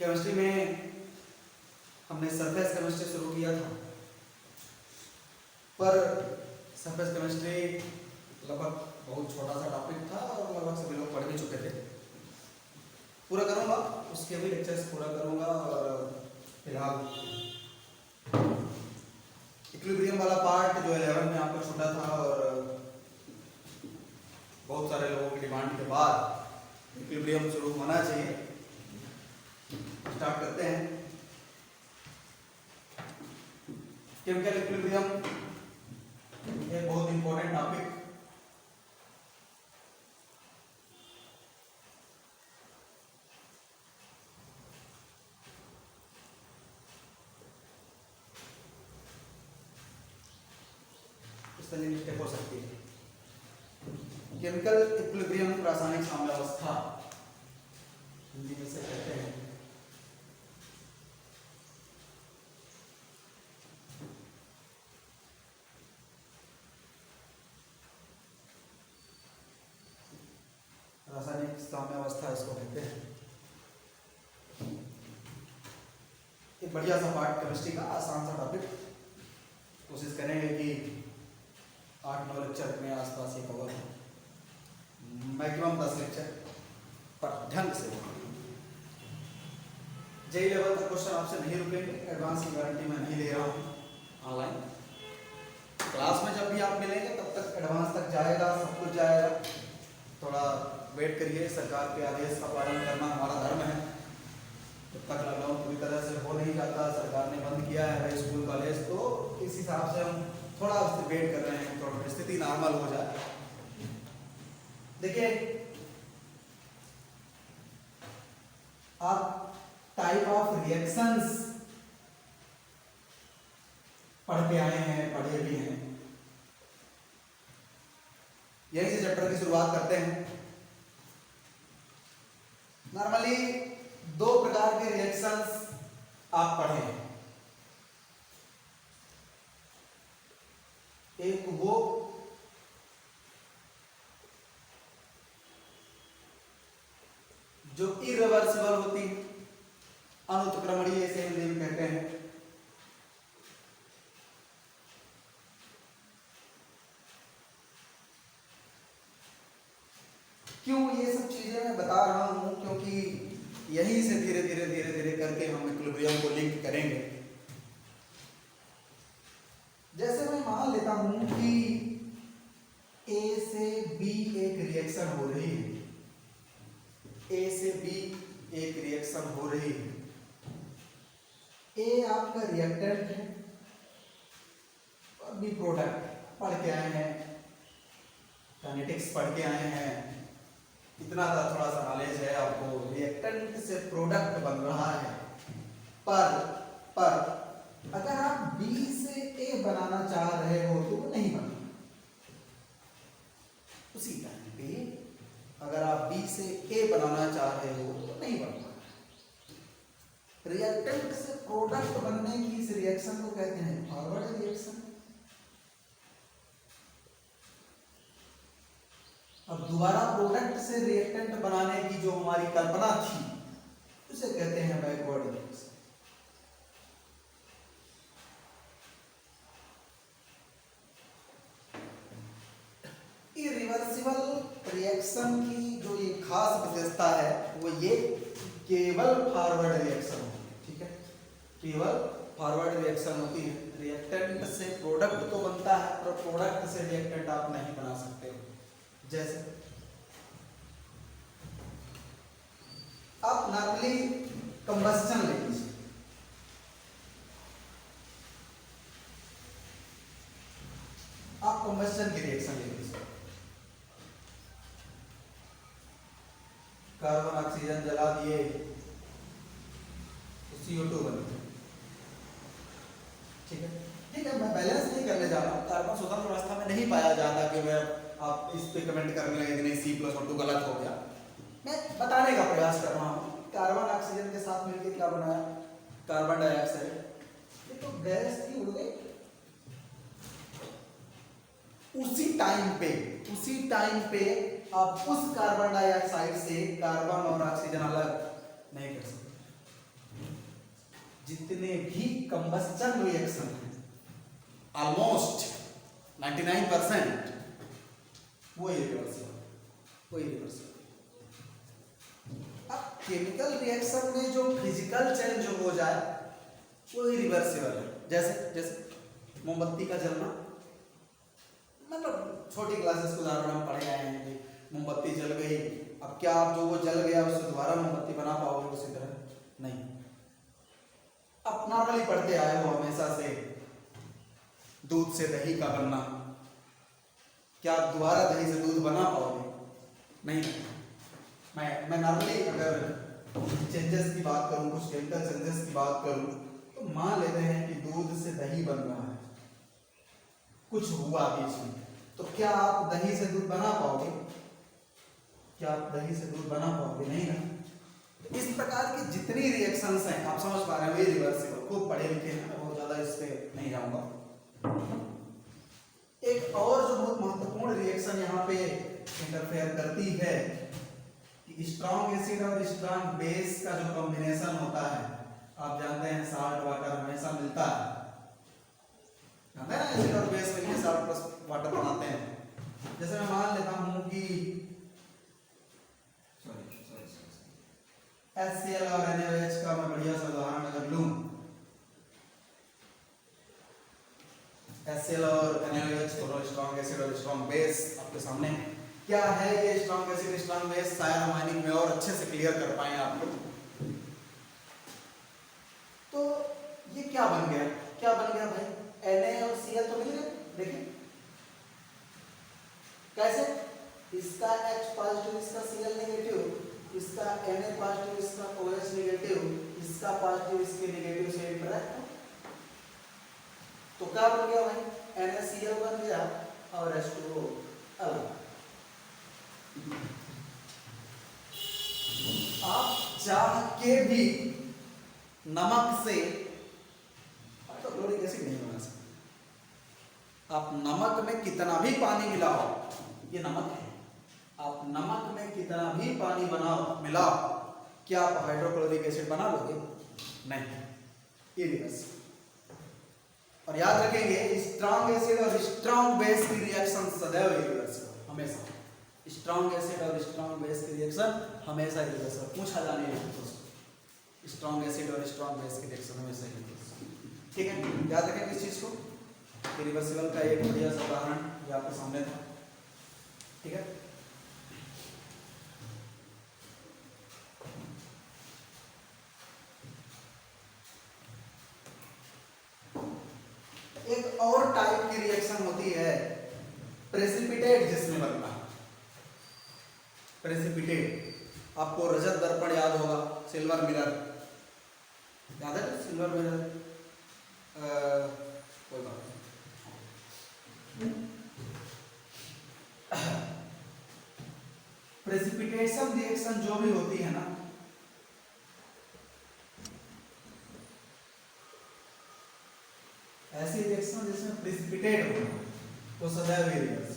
Chemistry में हमने surface chemistry शुरू किया था, पर सरफेस केमिस्ट्री लगभग बहुत छोटा सा टॉपिक था और लगभग सभी लोग पढ़ भी चुके थे। पूरा करूँगा, उसके भी लेक्चर्स पूरा करूँगा। और फिलहाल इक्विलिब्रियम वाला पार्ट जो 11 में आपको छूटा था और बहुत सारे लोगों की डिमांड के बाद इक्विलिब्रियम शुरू होना चाहिए। स्टार्ट करते हैं। केमिकल इक्विलिब्रियम एक बहुत इंपॉर्टेंट टॉपिक। इस तरह की स्टेप हो सकती है। केमिकल इक्विलिब्रियम रासायनिक साम्यावस्था हिंदी में से कहते हैं। रासायनिक साम्यावस्था इसको कहते हैं। एक बढ़िया सा पार्ट केमिस्ट्री का, आसान सा टॉपिक। कोशिश करेंगे कि 8-9 लेक्चर में आसपास ये कवर हो, मैक्सिमम 10 लेक्चर पर ढंग से। जेई लेवल तक क्वेश्चन आपसे नहीं रुकेंगे, एडवांस की गारंटी मैं नहीं ले रहा हूँ। ऑनलाइन क्लास में जब भी आप मिलेंगे तब तक एडवांस तक जाएगा, सब कुछ जाएगा। थोड़ा वेट करिए, सरकार के आदेश का पालन करना हमारा धर्म है। जब तक लॉकडाउन पूरी तरह से हो नहीं जाता, सरकार ने बंद किया है स्कूल कॉलेज, तो इस हिसाब से हम थोड़ा वेट कर रहे हैं, थोड़ा स्थिति नॉर्मल हो जाए। देखिए, आप टाइप ऑफ रिएक्शंस पढ़ के आए हैं, पढ़े भी हैं। यही से चैप्टर की शुरुआत करते हैं। नॉर्मली 2 प्रकार के रिएक्शंस आप पढ़े हैं। एक वो जो इरिवर्सिबल होती है, अनुत्क्रमणीय इसे हिंदी में कहते हैं। क्यों ये सब चीजें मैं बता रहा हूं? क्योंकि यहीं से धीरे धीरे करके हम इक्विलिब्रियम को लिंक करेंगे। जैसे मैं मान लेता हूं कि A से B एक रिएक्शन हो रही है, A से B एक रिएक्शन हो रही है। A आपका रिएक्टेंट है और B प्रोडक्ट। पढ़ के आए हैं, काइनेटिक्स पढ़ के आए हैं, इतना थोड़ा सा नॉलेज है आपको। रिएक्टेंट से प्रोडक्ट बन रहा है, पर अगर आप B से A बनाना चाह रहे हो तो वो नहीं बनता। उसी टाइम पे अगर आप B से A बनाना चाह रहे हो तो नहीं बनता। रिएक्टेंट से प्रोडक्ट बनने की इस रिएक्शन को कहते हैं फॉरवर्ड रिएक्शन। अब दोबारा प्रोडक्ट से रिएक्टेंट बनाने की जो हमारी कल्पना थी उसे कहते हैं बैकवर्ड रिएक्शन। इरिवर्सिबल रिएक्शन की जो ये खास विशेषता है वो ये केवल फॉरवर्ड रिएक्शन होती है। ठीक है, केवल फॉरवर्ड रिएक्शन होती है। रिएक्टेंट से प्रोडक्ट तो बनता है पर प्रोडक्ट से रिएक्टेंट आप नहीं बना सकते। जैसे आप नॉर्मली कंबस्टन ले लीजिए, आप कंबस्टन की रिएक्शन ले लीजिए। कार्बन ऑक्सीजन जला दिए तो CO2 बने। ठीक है, मैं बैलेंस नहीं करने जा रहा हूँ। कार्बन स्वतंत्र अवस्था में नहीं पाया जाता कि मैं आप इस पे कमेंट करने लगे नहीं C+O2 गलत हो गया। मैं बताने का प्रयास कर रहा हूँ। कार्बन ऑक्सीजन के साथ मिलकर क्या बनाया? Carbon dioxide. ये तो गैस थी, उड़ गई। उसी टाइम पे आप उस कार्बन डाइऑक्साइड से कार्बन और ऑक्सीजन अलग नहीं कर सकते। जितने भी कंबस्टन रिएक्शन हैं ऑलमोस्ट 99% वो इरिवर्सिबल। अब केमिकल रिएक्शन में जो फिजिकल चेंज हो जाए वो इरिवर्सिबल है। जैसे मोमबत्ती का जलना, मतलब छोटी क्लासेस को उदाहरण हम पढ़े आए हैं कि मोमबत्ती जल गई, अब क्या आप जो वो जल गया उससे दोबारा मोमबत्ती बना पाओगे उसी तरह? नहीं। आप नॉर्मली पढ़ते आए हो हमेशा से दूध से दही का बनना, क्या आप दोबारा दही से दूध बना पाओगे? नहीं। मैं नॉर्मली अगर चेंजेस की बात करूं, कुछ केमिकल चेंजेस की बात करूं, तो मान लेते हैं कि दूध से दही बन रहा है, कुछ हुआ बीच में, तो क्या आप दही से दूध बना पाओगे? क्या आप दही से दूध बना पाओगे? नहीं ना। तो इस प्रकार की जितनी रिएक्शंस हैं आप समझ पा रहे हो, ये रिवर्सिबल। खूब पढ़े लिखे हैं, बहुत ज्यादा इस पे नहीं जाऊंगा। एक और जो बहुत महत्वपूर्ण रिएक्शन यहाँ पे इंटरफेयर करती है कि स्ट्रॉन्ग एसिड और स्ट्रॉन्ग बेस का जो कॉम्बिनेशन होता है, आप जानते हैं साल्ट वाटर हमेशा मिलता है, जानते हैं ना, एसिड और बेस मिलकर साल्ट प्लस वाटर बनाते हैं। जैसे मैं मान लेता हूं कि HCl और NaOH का मैं बढ़िया सा उदाहरण अगर लूं, HCl और NaOH दोनों स्ट्रॉन्ग एसिड और स्ट्रॉन्ग बेस आपके सामने। क्या है ये स्ट्रॉन्ग एसिड स्ट्रॉन्ग बेस? शायद हम माइनिंग में और अच्छे से क्लियर कर पाए आप लोग। तो ये क्या बन गया भाई? Na और Cl तो मिल गए, देखिए कैसे, इसका H पॉजिटिव, इसका Cl नेगेटिव, इसका Na पॉजिटिव, इसका OH नेगेटिव, इसका पॉजिटिव, इसके नेगेटिव से इंटरैक्ट, तो क्या बन गया भाई? NaCl बन गया और H2O अलग। आप चाह के भी नमक से हाइड्रोक्लोरिक एसिड नहीं बना सकते। आप नमक में कितना भी पानी मिलाओ, ये नमक है, आप नमक में कितना भी पानी मिलाओ, क्या आप हाइड्रोक्लोरिक एसिड बना लोगे? नहीं, इरिवर्सिबल। और याद रखेंगे स्ट्रॉन्ग एसिड और स्ट्रॉन्ग बेस की रिएक्शन सदैव इरिवर्सिबल, हमेशा। स्ट्रॉन्ग एसिड और स्ट्रॉन्ग बेस की रिएक्शन हमेशा इरिवर्सिबल, पूछा जाने वाला स्ट्रॉन्ग एसिड और स्ट्रॉन्ग बेस की रिएक्शन हमेशा इरिवर्सिबल। ठीक है, याद रखेंगे इस चीज को। इरिवर्सिबल का एक बढ़िया सा उदाहरण ये आपके सामने था। ठीक है, एक और टाइप की रिएक्शन होती है प्रेसिपिटेट, जिसमें बनता है प्रेसिपिटेट। आपको रजत दर्पण याद होगा, सिल्वर मिरर याद है? सिल्वर मिरर कोई बात नहीं। प्रेसिपिटेशन रिएक्शन जो भी होती है ना, ऐसी रिएक्शन जिसमें प्रेसिपिटेट हो तो सदैव इरिवर्सिबल।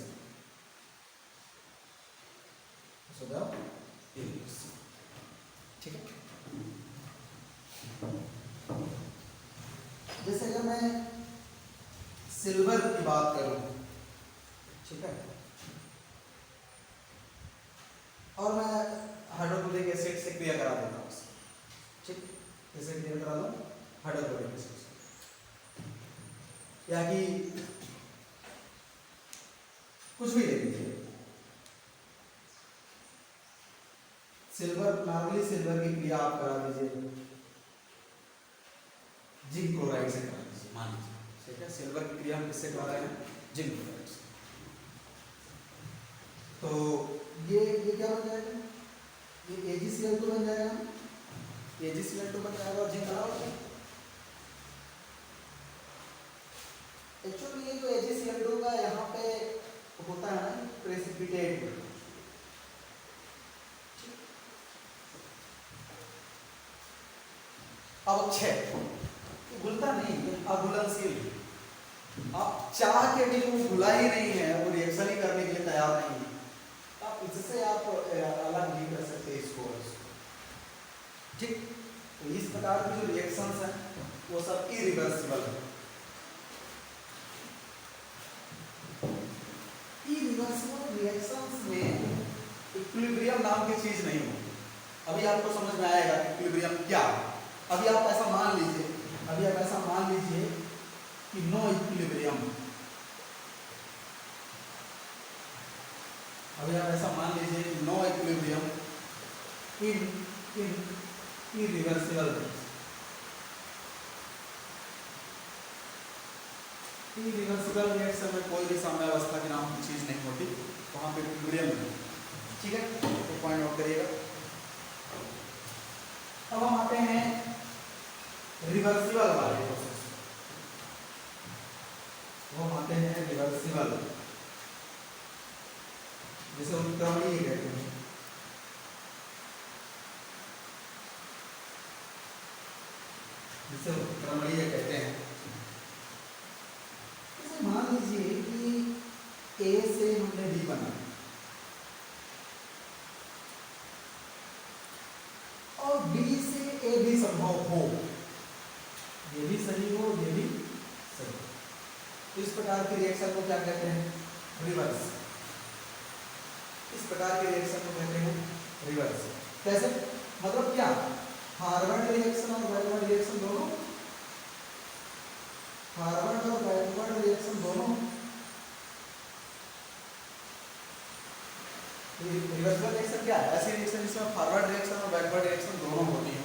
ठीक है, जैसे अगर मैं सिल्वर की बात करूं, ठीक है, और मैं हाइड्रोक्लोरिक एसिड से क्रिया करा देता हूं, ठीक, कैसे क्रिया करा दूं? हाइड्रोक्लोरिक एसिड से, या कि कुछ भी ले लीजिए, सिल्वर, नॉर्मली सिल्वर की क्रिया आप करा दीजिए जिंक क्लोराइड से करा दीजिए, मान लीजिए, ठीक है। सिल्वर की क्रिया हम किससे करा रहे हैं? जिंक क्लोराइड से। तो ये क्या बन जाएगा? ये AgCl2 बन जाएगा, AgCl2 बन जाएगा और जिंक अलग। एक्चुअली ये जो AgCl2 का यहाँ पे होता है ना प्रेसिपिटेट, अवक्षय, घुलता नहीं, अघुलनशील। आप चाह के भी वो घुला ही नहीं है, वो रिएक्शन ही करने के लिए तैयार नहीं है, आप इससे आप अलग नहीं कर सकते इसको, ठीक। तो इस प्रकार की जो रिएक्शंस हैं वो सब इरिवर्सिबल है। इरिवर्सिबल रिएक्शंस में इक्विलिब्रियम नाम की चीज नहीं होती। अभी आपको समझ में आएगा इक्विलिब्रियम क्या। अभी आप ऐसा मान लीजिए कि नो इक्विलिब्रियम, अभी आप ऐसा मान लीजिए कि no equilibrium in irreversible irreversible reaction में कोई भी साम्यावस्था की नाम की चीज नहीं होती, वहां पे इक्विलिब्रियम नहीं। ठीक है, तो पॉइंट नोट करिएगा। अब हम आते हैं रिवर्सिबल वाले प्रोसेस, वो हम आते हैं रिवर्सिबल, जिसे उत्क्रमणीय कहते हैं। जिसे उत्क्रमणीय कहते हैं। जैसे मान लीजिए कि ए से हमने डी बना और बी से ए भी संभव हो, ये भी सही हो ये भी सही हो। इस प्रकार के रिएक्शन को क्या कहते हैं? रिवर्स। इस प्रकार के रिएक्शन को कहते हैं रिवर्स। कैसे? मतलब क्या? फॉरवर्ड रिएक्शन और बैकवर्ड रिएक्शन दोनों, फॉरवर्ड और बैकवर्ड रिएक्शन दोनों रिवर्सिबल रिएक्शन क्या है? ऐसी रिएक्शन जिसमें फॉरवर्ड रिएक्शन और बैकवर्ड रिएक्शन दोनों होती है,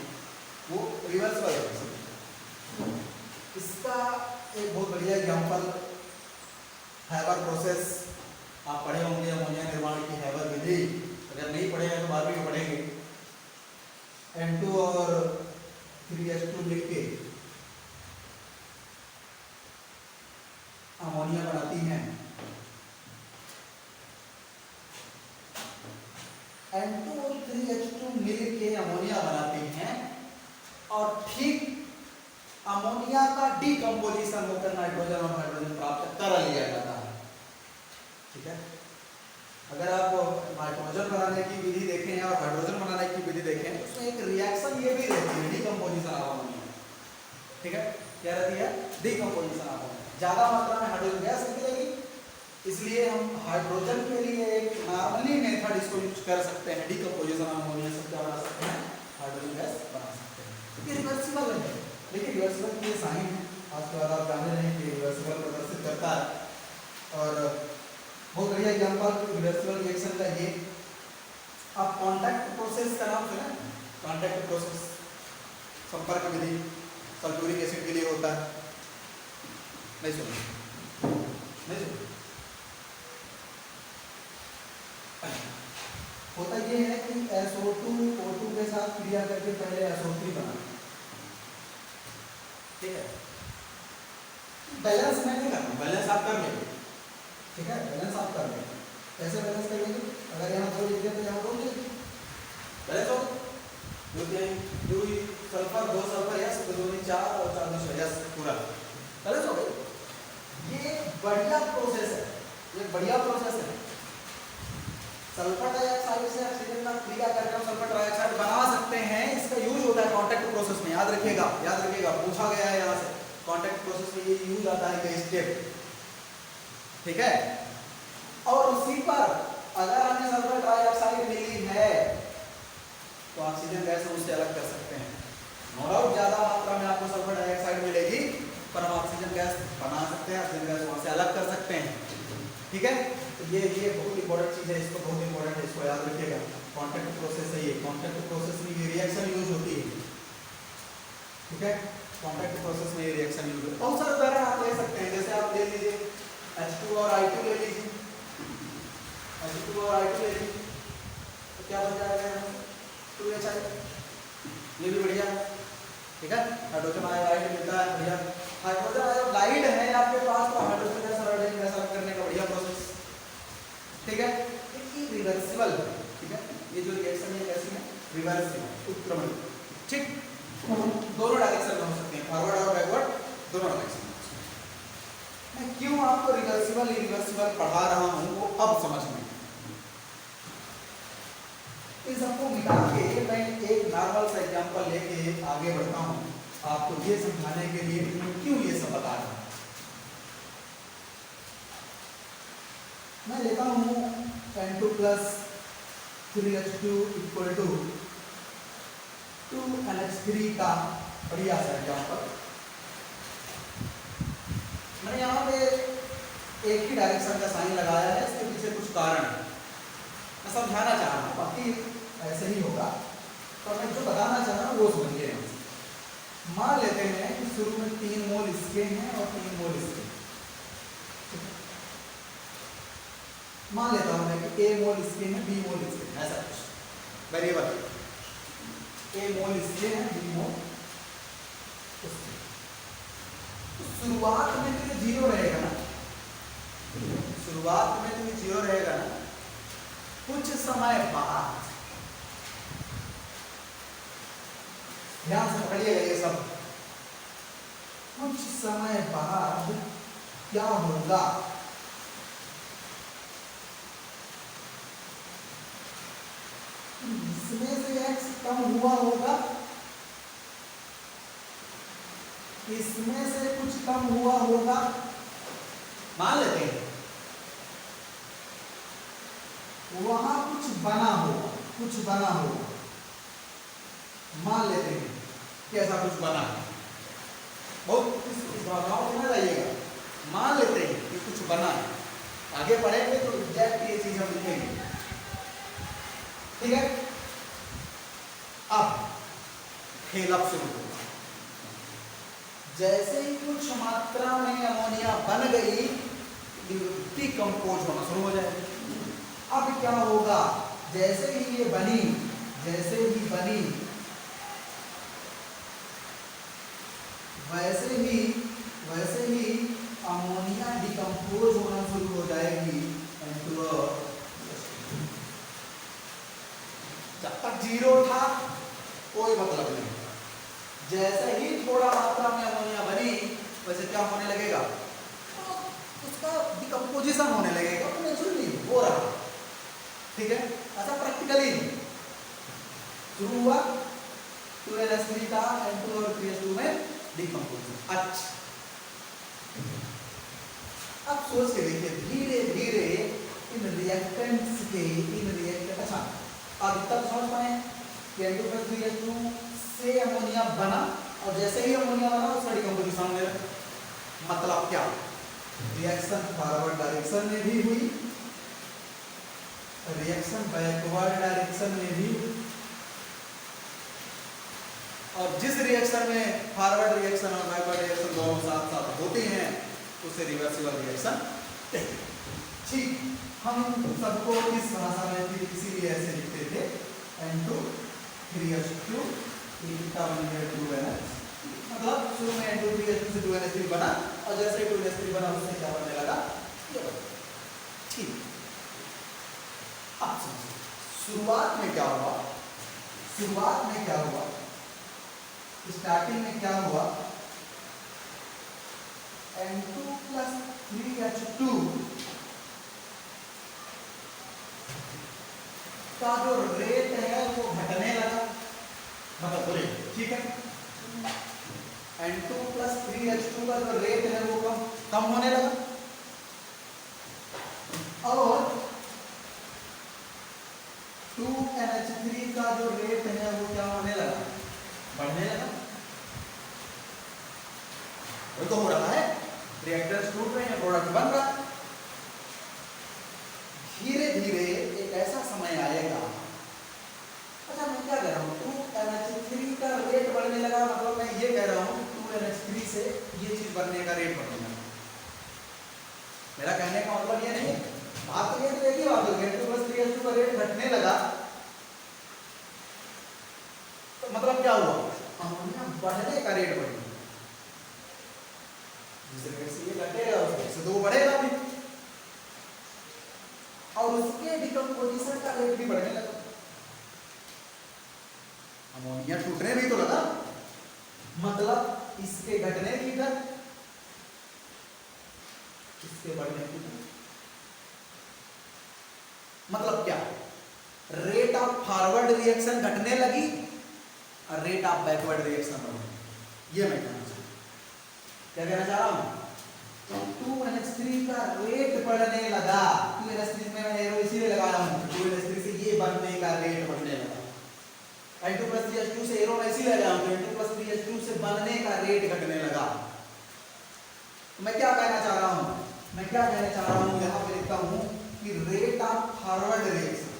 वो रिवर्सिबल रिएक्शन। इसका एक बहुत बढ़िया एग्जांपल हैबर प्रोसेस, आप पढ़े होंगे अमोनिया निर्माण की हैबर विधि। अगर नहीं पढ़े हैं तो बाद में पढ़ेंगे। N2 और 3H2 मिलके अमोनिया बनाती हैं। N2 और 3H2 मिलके अमोनिया बनाती हैं और ठीक अमोनिया का डीकंपोजिशन होकर नाइट्रोजन और हाइड्रोजन प्राप्त कर लिया जाता है। ठीक है, अगर आप नाइट्रोजन बनाने की विधि देखें और हाइड्रोजन बनाने की विधि देखें तो उसमें एक रिएक्शन ये भी रहती है, डीकंपोजिशन ऑफ अमोनिया। ठीक है, क्या रहती है? Decomposition of ammonia. ज्यादा मात्रा में हाइड्रोजन गैस निकलेगी, इसलिए हम हाइड्रोजन के लिए एक नॉर्मली मेथड इसको यूज कर सकते हैं, डीकंपोजिशन ऑफ अमोनिया से क्या बना सकते हैं? हाइड्रोजन गैस बना सकते हैं। ये रिवर्सिबल है, लेकिन रिवर्सिबल की साइन है, आज के बाद आप जाने रहे कि रिवर्सिबल प्रदर्शित करता है। और बहुत बढ़िया एग्जांपल रिवर्सिबल रिएक्शन का ये, आप कांटेक्ट प्रोसेस का नाम सुना? कांटेक्ट प्रोसेस, संपर्क विधि सल्फ्यूरिक एसिड के लिए होता है, नहीं सुना? नहीं सुना? होता ये है कि SO2 O2 के साथ क्रिया करके पहले SO3 बना। ठीक है, बैलेंस नहीं करना, बैलेंस आप कर लेंगे। ठीक है, बैलेंस आप कर लेंगे। कैसे बैलेंस कर लेंगे? अगर यहाँ 2 लिख दिया तो यहाँ 2 लिख दिया, बैलेंस हो गया। 2 सल्फर 2 सल्फर यस, 2 4 और 4 2 यस, पूरा बैलेंस हो गया। ये बढ़िया प्रोसेस है, ये बढ़िया प्रोसेस है। सल्फर डाइऑक्साइड से ऑक्सीजन का क्रिया करके हम सल्फर डाइऑक्साइड बना सकते हैं। इसका यूज होता है कांटेक्ट प्रोसेस में, याद रखिएगा, याद रखिएगा, पूछा गया है यहाँ से। कांटेक्ट प्रोसेस में ये यूज आता है कई स्टेप। ठीक है, और उसी पर अगर हमें सल्फर डाइऑक्साइड मिली है तो ऑक्सीजन गैस हम उससे अलग कर सकते हैं। नो डाउट ज्यादा मात्रा में आपको सल्फर डाइऑक्साइड मिलेगी, पर हम ऑक्सीजन गैस बना सकते हैं, ऑक्सीजन गैस वहां से अलग कर सकते हैं। ठीक है, तो ये बहुत इंपॉर्टेंट चीज है, इसको बहुत इंपॉर्टेंट है, इसको याद रखिएगा। कांटेक्ट प्रोसेस है ये, कांटेक्ट प्रोसेस में ये रिएक्शन यूज होती है। ठीक है, कांटेक्ट प्रोसेस में ये रिएक्शन यूज होती है। बहुत सारे उदाहरण आप ले सकते हैं, जैसे आप ले लीजिए H2 और I2 ले लीजिए, H2 और I2 ले लीजिए तो क्या बन जाएगा? 2HI, ये भी बढ़िया। ठीक है, हाइड्रोजन आयोडाइड मिलता है, बढ़िया। हाइड्रोजन आयोडाइड है आपके पास तो हाइड्रोजन गैस और हाइड्रोजन गैस अलग करने का बढ़िया प्रोसेस। ठीक है, ये रिवर्सिबल है। ठीक है, ये जो रिएक्शन है कैसी है? रिवर्सिबल, उत्क्रमण। ठीक, दोनों डायरेक्शन में हो सकते हैं, फॉरवर्ड और बैकवर्ड दोनों डायरेक्शन। मैं क्यों आपको रिवर्सिबल इरिवर्सिबल पढ़ा रहा हूं वो अब समझ में। इन सबको मिला के मैं एक नॉर्मल सा एग्जांपल लेके आगे बढ़ता हूं। आपको ये समझाने के लिए क्यों ये सब बता रहा हूं। मैं लेता हूं N2 plus 3H2 equal to 2NH3 का बढ़िया सा एग्जाम्पल। मैंने यहाँ पे एक ही डायरेक्शन का साइन लगाया है, इसके पीछे कुछ कारण है, मैं समझाना चाह रहा हूँ, बाकी ऐसे ही होगा। तो मैं जो बताना चाह रहा हूँ वो समझिए। मान लेते हैं कि शुरू में 3 मोल इसके हैं और 3 मोल इसके। मान लेता हूं मैं कि A मोल इसके हैं, B मोल इसके हैं, ऐसा कुछ वेरिएबल। A मोल इसके हैं, B मोल उसके। तो शुरुआत में तो ये 0 रहेगा ना, शुरुआत में तो ये 0 रहेगा ना। कुछ समय बाद, ध्यान से पकड़िएगा ये सब, कुछ समय बाद क्या होगा, इसमें से x कम हुआ होगा, इसमें से कुछ कम हुआ होगा, मान लेते हैं वहां कुछ बना होगा, कुछ बना होगा, मान लेते हैं कि ऐसा कुछ बना है। बहुत इस भावनाओं में रहिएगा। मान लेते हैं कि कुछ बना है, आगे पढ़ेंगे तो एग्जैक्ट ये चीज हम लिखेंगे, ठीक है। अब खेल अब शुरू होगा। जैसे ही कुछ मात्रा में अमोनिया बन गई, डिकम्पोज होना शुरू हो जाएगा। अब क्या होगा, जैसे ही ये बनी, जैसे ही बनी, वैसे ही अमोनिया डिकम्पोज होना शुरू हो जाएगी। जब तक 0 था कोई मतलब नहीं, जैसे ही थोड़ा मात्रा में अमोनिया बनी वैसे क्या होने लगेगा, तो उसका डिकम्पोजिशन होने लगेगा, तो नेचुरली हो रहा, ठीक है। ऐसा प्रैक्टिकली शुरू हुआ 2NH3 का N2 और 3H2 में डिकम्पोजिशन। अच्छा, अब सोच के देखिए, धीरे धीरे इन रिएक्टेंट्स के, अच्छा अब तक समझ पाए कि N2 + 3H2 से अमोनिया बना, और जैसे ही अमोनिया बना उसका डिकम्पोजिशन होने लगा। मतलब क्या, रिएक्शन फॉरवर्ड डायरेक्शन में भी हुई, रिएक्शन बैकवर्ड डायरेक्शन में भी, और जिस रिएक्शन में फॉरवर्ड रिएक्शन और बैकवर्ड रिएक्शन दोनों साथ साथ होते हैं उसे रिवर्सिबल रिएक्शन कहते हैं। ठीक, हम सबको इस भाषा में भी इसीलिए ऐसे लिखते थे, N2 3H2 2NH, मतलब शुरू में N2 3H2 से 2NH3 बना, और जैसे ही 2NH3 बना उससे क्या बनने लगा, ये बना। ठीक, अब समझिए शुरुआत में क्या हुआ, शुरुआत में क्या हुआ, स्टार्टिंग में क्या हुआ, N2 + 3H2 का जो रेट है वो घटने लगा, मतलब बोले ठीक है, N2 + 3H2 का जो रेट है वो कम होने लगा, और 2NH3 का जो रेट है वो क्या होने लगा, बढ़ने लगा। वो तो हो रहा है, रिएक्टर्स टूट रहे हैं, प्रोडक्ट बन रहा है। धीरे धीरे एक ऐसा समय आएगा, अच्छा मैं क्या कह रहा हूँ, 2NH3 का रेट बढ़ने लगा, मतलब मैं ये कह रहा हूँ 2NH3 से ये चीज बनने का रेट बढ़ने लगा। मेरा कहने का मतलब ये नहीं, बात तो ये एक ही बात होगी, 2 + 3H2 का रेट घटने लगा तो मतलब क्या हुआ, अमोनिया बढ़ने का रेट बढ़ गया, जिस रेट से ये घटेगा उस रेट से तो वो बढ़ेगा भी, और उसके डिकम्पोजिशन का रेट भी बढ़ने लगा। अमोनिया टूटने भी तो लगा, मतलब इसके घटने की दर, इसके बढ़ने की दर, मतलब क्या, रेट ऑफ फॉरवर्ड रिएक्शन घटने लगी और रेट ऑफ बैकवर्ड रिएक्शन बढ़ने, ये मैं कहना चाहता हूँ। क्या कहना चाह रहा हूँ? 2NH3 का रेट बढ़ने लगा। 2NH3 में मैं एरो इसीलिए लगाया हूँ, 2NH3 से ये बनने का रेट बढ़ने लगा। N2+3H2 से एरो मैं इसीलिए लगाया हूँ, N2+3H2 से बनने का रेट घटने लगा। तो मैं क्या कहना चाह रहा हूँ? मैं क्या कहना चाह रहा हूँ, यहाँ पे लिखता हूँ कि rate of forward reaction,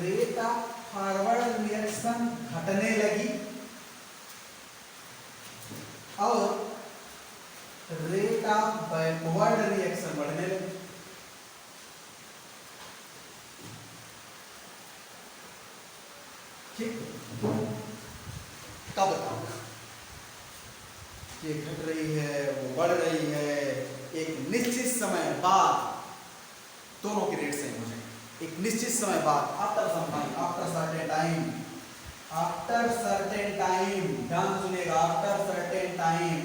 rate of forward reaction घटने लगी और रेट ऑफ बैकवर्ड रिएक्शन बढ़ने लगी। ठीक, कब बताऊं? ये घट रही है, वो बढ़ रही है, एक निश्चित समय बाद दोनों के रेट सेम हो जाएंगे। एक निश्चित समय बाद, after some time, after certain time, after certain time, ध्यान सुनिएगा, after certain time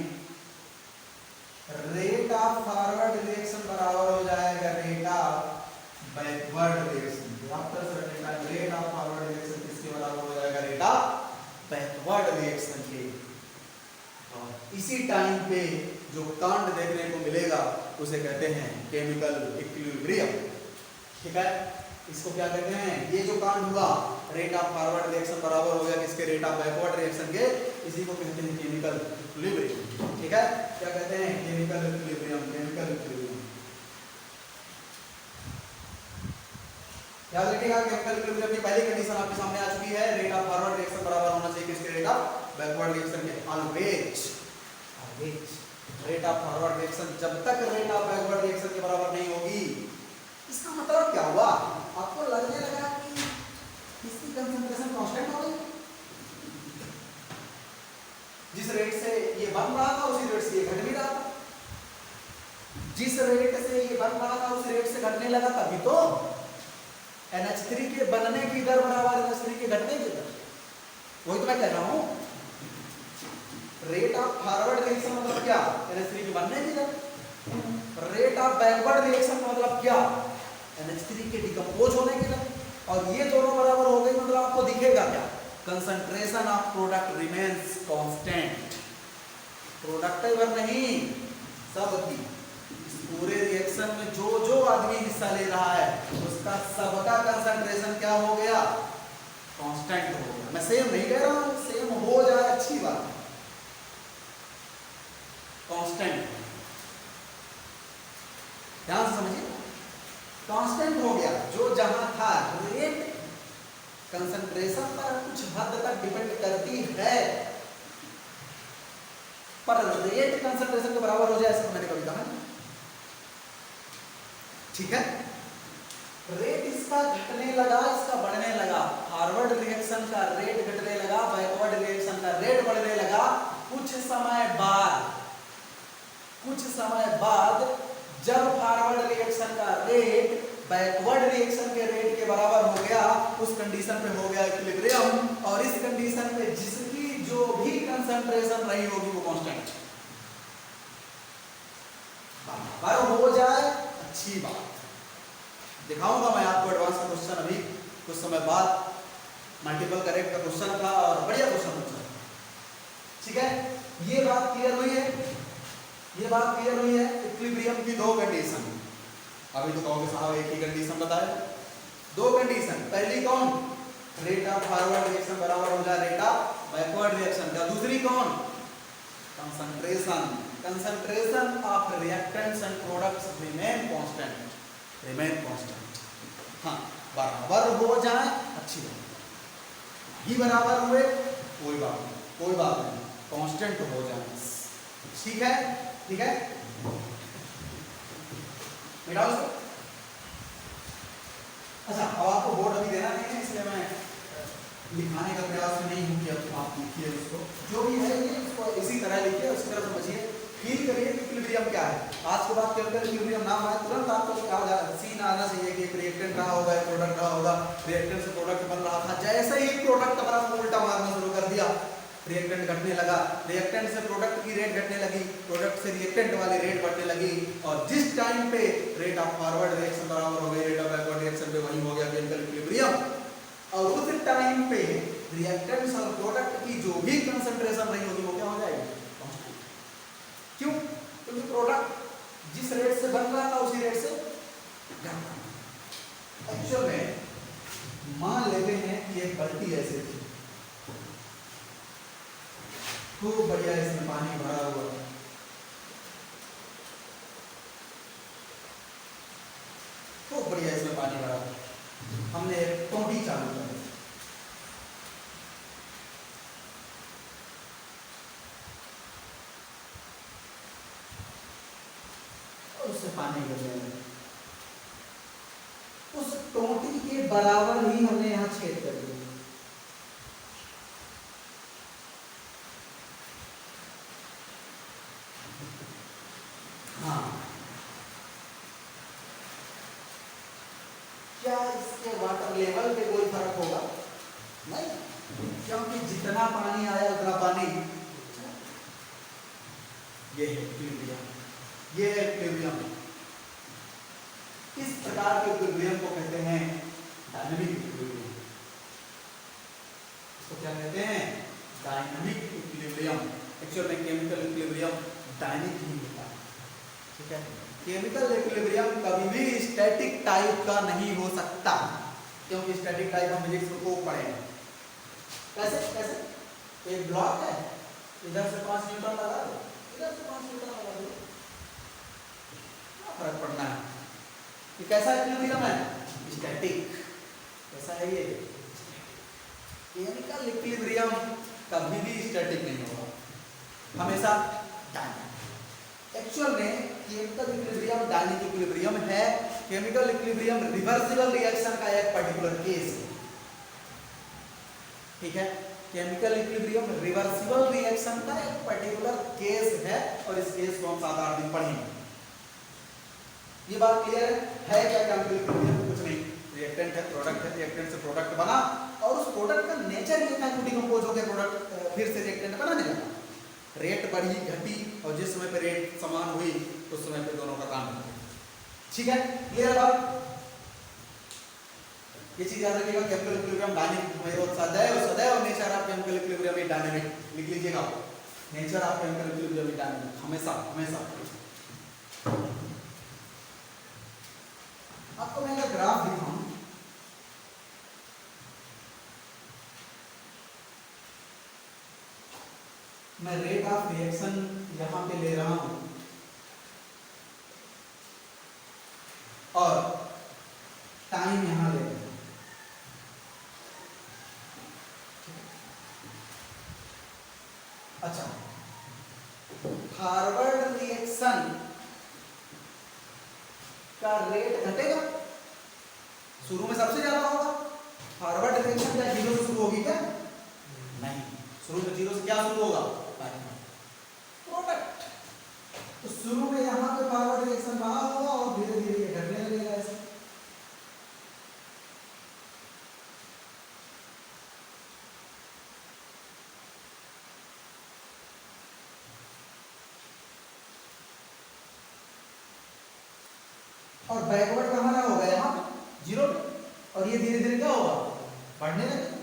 rate of forward reaction बराबर हो जाएगा rate of backward reaction. After certain time rate of forward reaction किसके बराबर हो जाएगा? रेट ऑफ बैकवर्ड रिएक्शन के। इसी टाइम पे जो कांड देखने को मिलेगा उसे कहते हैं केमिकल इक्विलिब्रियम। ठीक है, इसको क्या कहते हैं? ये जो कांड हुआ, रेट ऑफ फॉरवर्ड रिएक्शन बराबर हो गया किसके? रेट ऑफ बैकवर्ड रिएक्शन के, इसी को कहते हैं केमिकल इक्विलिब्रियम। ठीक है, क्या कहते हैं? Chemical equilibrium, chemical equilibrium. याद रखिएगा, केमिकल इक्विलिब्रियम की पहली कंडीशन आपके सामने आ चुकी है, रेट ऑफ फॉरवर्ड रिएक्शन बराबर होना चाहिए किसके? रेट ऑफ बैकवर्ड रिएक्शन के। Always rate of forward reaction जब तक रेट ऑफ बैकवर्ड रिएक्शन के बराबर नहीं होगी, इसका मतलब क्या हुआ? आपको लगने लगा कि इसकी कंसंट्रेशन कांस्टेंट हो गई, जिस रेट से ये बन रहा था उसी रेट से ये घट भी रहा था, जिस रेट से ये बन रहा था उस रेट से घटने लगा, तभी तो NH3 के बनने की दर बराबर NH3 के घटने की दर। वही तो मैं कह रहा हूं, रेट ऑफ फॉरवर्ड रिएक्शन मतलब क्या? NH3 के बनने की दर। रेट ऑफ बैकवर्ड रिएक्शन का मतलब क्या? NH3 के डिकम्पोज होने की दर। और ये दोनों बराबर हो गई मतलब आपको दिखेगा क्या? Concentration of product remains constant. Product ही भर नहीं, सब की, इस पूरे रिएक्शन में जो जो आदमी हिस्सा ले रहा है उसका सबका कंसंट्रेशन क्या हो गया? कांस्टेंट हो गया। मैं सेम नहीं कह रहा हूं, सेम हो जाए अच्छी बात है, कांस्टेंट। ध्यान से समझिए, कांस्टेंट हो गया। जो जहां था, रेट कंसंट्रेशन पर कुछ हद तक डिपेंड करती है, पर रेट कंसंट्रेशन के बराबर हो जाए ऐसा मैंने कभी कहा नहीं। ठीक है, रेट इसका घटने लगा, इसका बढ़ने लगा। फॉरवर्ड रिएक्शन का रेट घटने लगा, बैकवर्ड रिएक्शन का रेट बढ़ने लगा। कुछ समय बाद जब फॉरवर्ड रिएक्शन का रेट बैकवर्ड रिएक्शन के रेट के बराबर हो गया, उस कंडीशन पे हो गया इक्विलिब्रियम। और इस कंडीशन पे जिसकी जो भी कंसंट्रेशन रही होगी वो कांस्टेंट बराबर हो जाए, अच्छी बात। दिखाऊंगा मैं आपको एडवांस का क्वेश्चन अभी कुछ समय बाद, मल्टीपल करेक्ट का क्वेश्चन था और बढ़िया क्वेश्चन पूछा। ठीक है, ये बात क्लियर हुई है, ये बात क्लियर हुई है। इक्विलिब्रियम की दो कंडीशन, अभी तो कहोगे साहब एक ही कंडीशन बताया, दो कंडीशन। पहली कौन? रेट ऑफ फॉरवर्ड रिएक्शन बराबर हो जाए रेट ऑफ बैकवर्ड रिएक्शन का। दूसरी कौन? Concentration of reactants and products remain constant. हाँ, बराबर हो जाए अच्छी बात, ही बराबर हुए कोई बात नहीं, कांस्टेंट हो जाए। ठीक है, ठीक है, मिटाओ इसको। अच्छा, अब आपको बोर्ड अभी देना नहीं है, इसलिए मैं लिखाने का प्रयास नहीं हूँ कि अब आप लिखिए उसको, जो भी है ये इसको इसी तरह लिखिए, उसी तरह समझिए, फील करिए इक्विलिब्रियम क्या है। आज के बाद केमिकल इक्विलिब्रियम नाम आए तुरंत आपको क्या सीन आना चाहिए कि एक रिएक्टेंट रहा होगा, एक प्रोडक्ट रहा होगा, रिएक्टेंट से प्रोडक्ट बन रहा था, जैसे ही प्रोडक्ट अपना उल्टा मारना शुरू कर दिया, रिएक्टेंट घटने लगा, रिएक्टेंट से प्रोडक्ट की रेट घटने लगी, प्रोडक्ट से रिएक्टेंट वाली रेट बढ़ने लगी। और जिस टाइम पे रेट ऑफ फॉरवर्ड रिएक्शन बराबर हो गई रेट ऑफ बैकवर्ड रिएक्शन पे, वही हो गया केमिकल इक्विलिब्रियम। और उस टाइम पे रिएक्टेंट्स और प्रोडक्ट की जो भी कंसंट्रेशन रही होगी वो क्या हो जाएगी, कांस्टेंट। क्यों? क्योंकि प्रोडक्ट जिस रेट से बन रहा था उसी रेट से घट रहा। एक्चुअल में मान लेते हैं कि एक बाल्टी ऐसे थी, खूब बढ़िया इसमें पानी भरा हुआ है, खूब बढ़िया इसमें पानी भरा हुआ, हमने एक टोटी चालू कर दी, उससे पानी गिरने लगा, उस टोटी के बराबर ही हमने यहाँ छेद कर दिया। हाँ, क्या इसके वाटर लेवल पे कोई फर्क होगा? नहीं, क्योंकि जितना पानी आया उतना पानी, ये है इक्विलिब्रियम, ये है इक्विलिब्रियम। इस प्रकार के इक्विलिब्रियम को कहते हैं डायनामिक इक्विलिब्रियम। इसको क्या कहते हैं? Dynamic equilibrium. एक्चुअल में केमिकल इक्विलिब्रियम डायनामिक नहीं होता है, ठीक है। केमिकल इक्विलिब्रियम कभी भी स्टैटिक टाइप का नहीं हो सकता, क्योंकि स्टैटिक टाइप हम फिजिक्स को पढ़ेंगे। कैसे कैसे? एक ब्लॉक है, इधर से 5 न्यूटन लगा दो, इधर से 5 न्यूटन लगा दो, क्या फर्क पड़ना है? ये कैसा इक्विलिब्रियम है? स्टैटिक। कैसा है ये? केमिकल इक्विलिब्रियम कभी भी स्टैटिक नहीं होगा, हमेशा डायनामिक। एक्चुअल में केमिकल इक्विलिब्रियम डायनामिक इक्विलिब्रियम है। केमिकल इक्विलिब्रियम रिवर्सिबल रिएक्शन का एक पर्टिकुलर केस है, ठीक है। केमिकल इक्विलिब्रियम रिवर्सिबल रिएक्शन का एक पर्टिकुलर केस है, और इस केस को हम 7-8 दिन पढ़ेंगे। ये बात क्लियर है क्या? केमिकल इक्विलिब्रियम कुछ नहीं, रिएक्टेंट है, प्रोडक्ट है, रिएक्टेंट से प्रोडक्ट बना, और उस प्रोडक्ट का नेचर ये था कि डिकम्पोज हो गया, प्रोडक्ट फिर से रिएक्टेंट बनाने लगा। रेट बढ़ी घटी, और जिस समय पे रेट समान हुई उस समय पे दोनों का काम है, ठीक है। क्लियर बात? ये चीज याद रखिएगा, केमिकल इक्विलिब्रियम डायनामिक, सदैव nature of chemical equilibrium is dynamic. लिख लीजिएगा, nature of chemical equilibrium is dynamic, हमेशा हमेशा। आपको मैं एक ग्राफ दिखाऊं, मैं रेट ऑफ रिएक्शन यहां पे ले रहा हूं, और टाइम यहां ले रहा हूं। अच्छा, फॉरवर्ड रिएक्शन का रेट घटेगा, शुरू में सबसे ज्यादा होगा। फॉरवर्ड रिएक्शन क्या 0 से शुरू होगी क्या? नहीं, शुरू में 0 से क्या शुरू होगा? प्रोडक्ट। तो शुरू में यहां पे फॉरवर्ड रिएक्शन रहा होगा, और धीरे धीरे ये घटने लगेगा ऐसे। और बैकवर्ड कहाँ ना होगा? यहाँ पे 0 पे, और ये धीरे धीरे क्या होगा? बढ़ने लगेगा,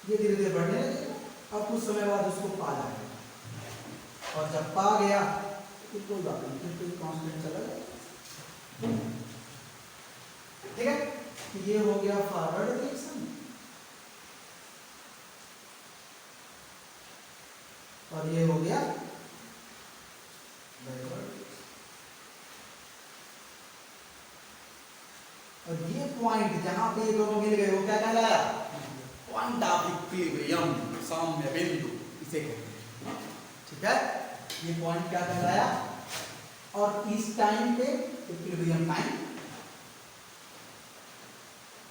ये धीरे धीरे बढ़ने लगेगा, और कुछ समय बाद उसको पा जाएगा, और जब पा गया तो कोई बात नहीं, फिर कोई कांस्टेंट चला जाएगा, ठीक है। तो ये हो गया फॉरवर्ड रिएक्शन, और ये हो गया बैकवर्ड। और ये पॉइंट जहां पे ये दोनों मिल गए वो क्या कहलाया? पॉइंट ऑफ इक्विलिब्रियम, साम्य बिंदु इसे कहते हैं, ठीक है। ये पॉइंट क्या कहलाया? और इस टाइम पे इक्विलिब्रियम टाइम,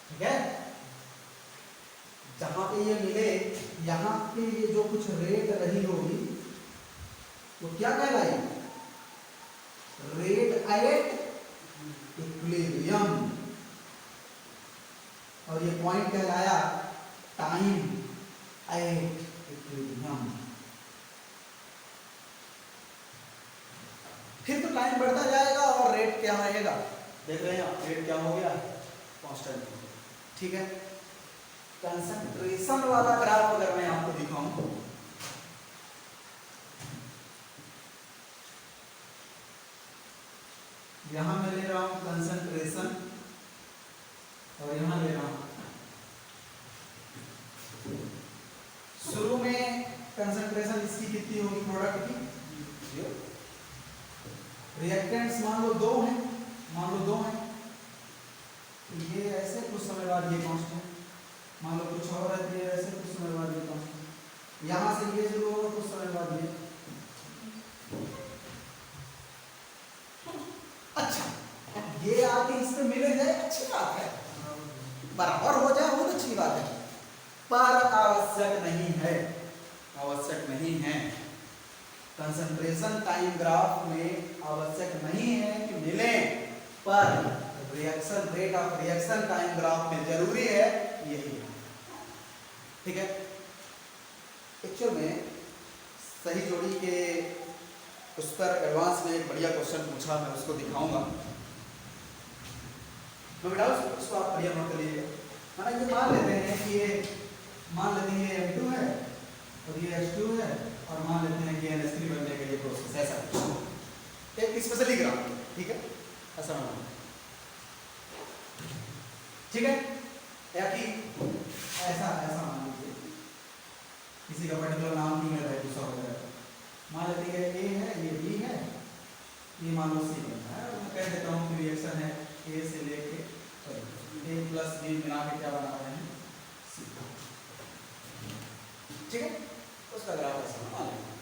ठीक है। जहां पे ये मिले, यहां पे ये जो कुछ रेट रही होगी वो क्या कहलाएगी? रेट एट इक्विलिब्रियम, और ये पॉइंट कहलाया टाइम एट इक्विलिब्रियम। फिर तो टाइम बढ़ता जाएगा और रेट क्या रहेगा? देख रहे हैं आप, रेट क्या हो गया? कांस्टेंट, ठीक है। कंसंट्रेशन वाला ग्राफ अगर मैं आपको दिखाऊं, यहां मैं ले रहा हूं कंसंट्रेशन और यहां ले रहा हूं, शुरू में कंसंट्रेशन इसकी कितनी होगी प्रोडक्ट की, रिएक्टेंट्स मान लो दो हैं, तो ये ऐसे, कुछ समय बाद ये कांस्टेंट, मान लो कुछ और है ये ऐसे, कुछ समय बाद ये कांस्टेंट, यहां से ये शुरू होगा, कुछ समय बाद ये। अच्छा, ये आके इससे मिले जाए अच्छी बात है, बराबर हो जाए बहुत अच्छी बात है, पर आवश्यक नहीं है, आवश्यक नहीं है। कंसंट्रेशन टाइम ग्राफ में आवश्यक नहीं है कि मिले, पर reaction rate of reaction time graph में जरूरी है यही, ठीक है। एक्चुअल में सही जोड़ी के उस पर एडवांस में एक बढ़िया क्वेश्चन पूछा, मैं उसको दिखाऊंगा, तो बेटा उसको आप बढ़िया नोट कर लीजिएगा। माना ये मान लेते हैं कि ये मान लेते हैं ये M2 है और ये H2 है, और मान लेते हैं कि NH3 बनने का ये प्रोसेस, ऐसा एक स्पेशली ग्राफ, ठीक है, ऐसा मान, ठीक है, या कि ऐसा ऐसा मान लीजिए, किसी का पर्टिकुलर नाम नहीं है, दूसरा हो जाएगा, मान लेते हैं A है, ये B है, ये मान लो C बनता है, मैं कह देता हूँ कि रिएक्शन है A से लेके A प्लस B मिला के क्या बना रहे हैं C, ठीक है, उसका ग्राफ ऐसा मान लेंगे,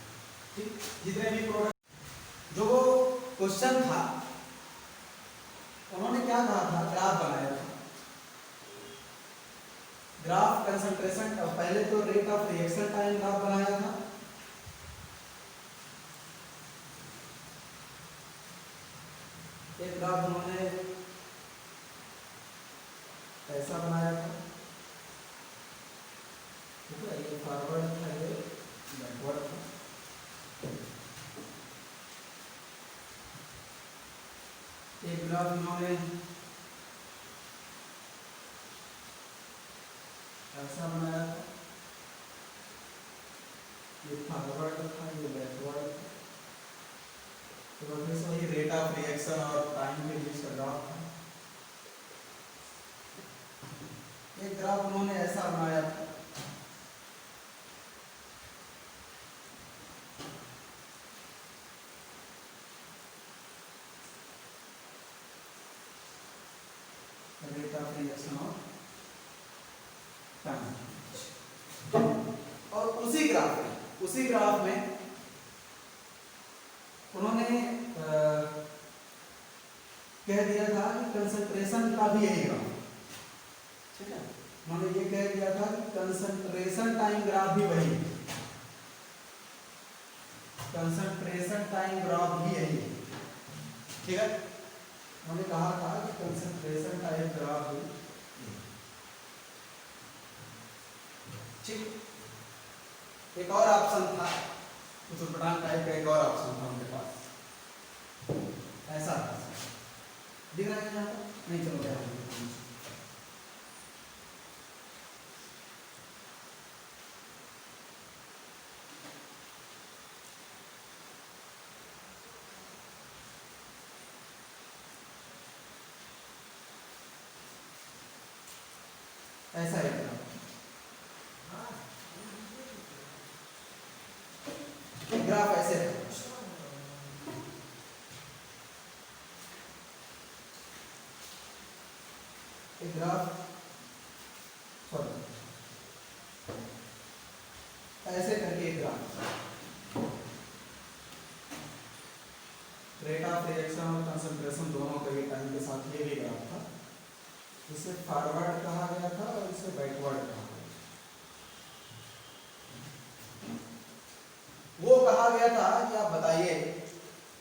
ठीक। जितने भी प्रोडक्ट जो क्वेश्चन था उन्होंने क्या कहा था, ग्राफ बनाया था, ग्राफ कंसंट्रेशन, पहले तो rate of reaction time graph बनाया था, एक ग्राफ उन्होंने ऐसा बनाया था, ठीक है, ये फॉरवर्ड था, ये बैकवर्ड था, एक ग्राफ उन्होंने ऐसा बनाया था, ये फॉरवर्ड था, ये बैकवर्ड था, तो बस वही रेट ऑफ रिएक्शन और टाइम के बीच का ग्राफ था। एक ग्राफ उन्होंने ऐसा बनाया था, रेट ऑफ रिएक्शन और टाइम, और उसी ग्राफ में उन्होंने कह दिया था कि कंसंट्रेशन का भी यही ग्राफ, ठीक है, उन्होंने ये कह दिया था कि कंसंट्रेशन टाइम ग्राफ भी वही, कंसंट्रेशन टाइम ग्राफ भी यही, ठीक है, उन्होंने कहा था कि कंसंट्रेशन टाइम ग्राफ भी, ठीक। एक और ऑप्शन था, कुछ उल्टान टाइप का एक और ऑप्शन था उनके पास, ऐसा था, दिख रहा है यहाँ पर, नहीं चलो क्या ऐसा है, ग्राफ ऐसे है, एक ग्राफ सॉरी ऐसे करके एक ग्राफ, रेट ऑफ रिएक्शन और कंसंट्रेशन दोनों का ये टाइम के साथ ये भी ग्राफ था, इसे फॉरवर्ड कहा गया था और इसे बैकवर्ड कहा गया, वो कहा गया था कि आप बताइए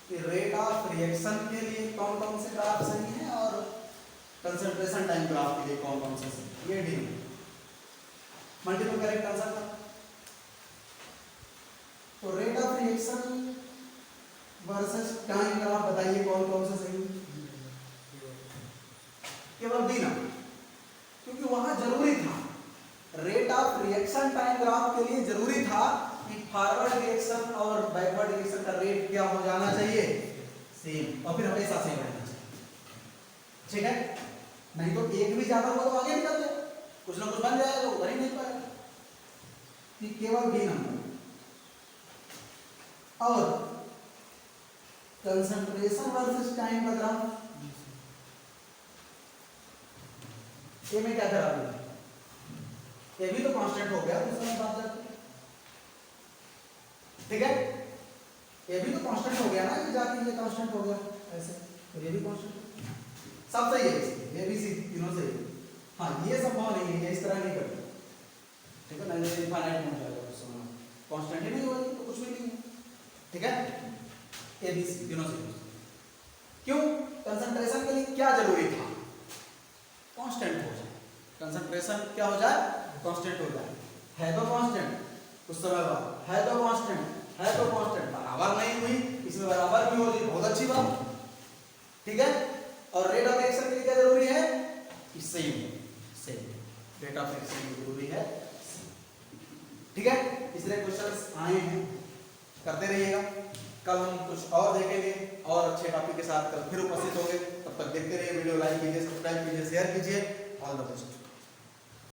कि रेट ऑफ रिएक्शन के लिए कौन कौन से ग्राफ सही हैं और कंसंट्रेशन टाइम ग्राफ के लिए कौन कौन से सही, ये डी मल्टीपल करेक्ट आंसर था। तो rate of reaction versus time graph बताइए कौन कौन से सही, केवल बी ना, क्योंकि वहां जरूरी था कंसर्न टाइम ग्राफ के लिए जरूरी था कि फॉरवर्ड डायरेक्शन और बैकवर्ड डायरेक्शन का रेट क्या हो जाना चाहिए, सेम, और फिर हमेशा सेम रहना चाहिए, ठीक है। नहीं तो एक भी ज्यादा हुआ तो आगे निकल जाए, कुछ ना कुछ बन जाएगा, वो बन ही नहीं पाएगा। कि केवल भी नंबर और कंसंट्रेशन वर्सेस टाइम का ग्राफ, ये में क्या करा दूं, ये भी तो कांस्टेंट हो गया दूसरा बात जाती, ठीक है। ये भी तो कांस्टेंट हो गया ना, ये जाके ये कांस्टेंट हो गया ऐसे, और ये भी कांस्टेंट, सब सही है इसमें, ये भी सी तीनों सही है। हाँ ये संभव नहीं है, ये इस तरह नहीं करते, ठीक है ना, ये इनफाइनाइट हो जाएगा उस समय, कांस्टेंट ही नहीं होगा तो कुछ भी नहीं है, ठीक है। ए बी सी तीनों सही, क्यों, कंसंट्रेशन के लिए क्या जरूरी था, कांस्टेंट हो जाए, कंसंट्रेशन क्या हो जाए, कांस्टेंट हो जाए, है तो कांस्टेंट उस समय बाद, है तो कांस्टेंट, है तो कांस्टेंट, बराबर नहीं हुई, इसमें बराबर भी हो गई, बहुत अच्छी बात, ठीक है। और रेट ऑफ रिएक्शन के लिए क्या जरूरी है, सेम, रेट ऑफ रिएक्शन जरूरी है, ठीक है। इसलिए क्वेश्चंस आए हैं, करते रहिएगा। कल हम कुछ और देखेंगे और अच्छे टॉपिक के साथ कल फिर उपस्थित होंगे, तब तक देखते रहिए वीडियो, लाइक कीजिए, सब्सक्राइब कीजिए, शेयर कीजिए, ऑल द बेस्ट।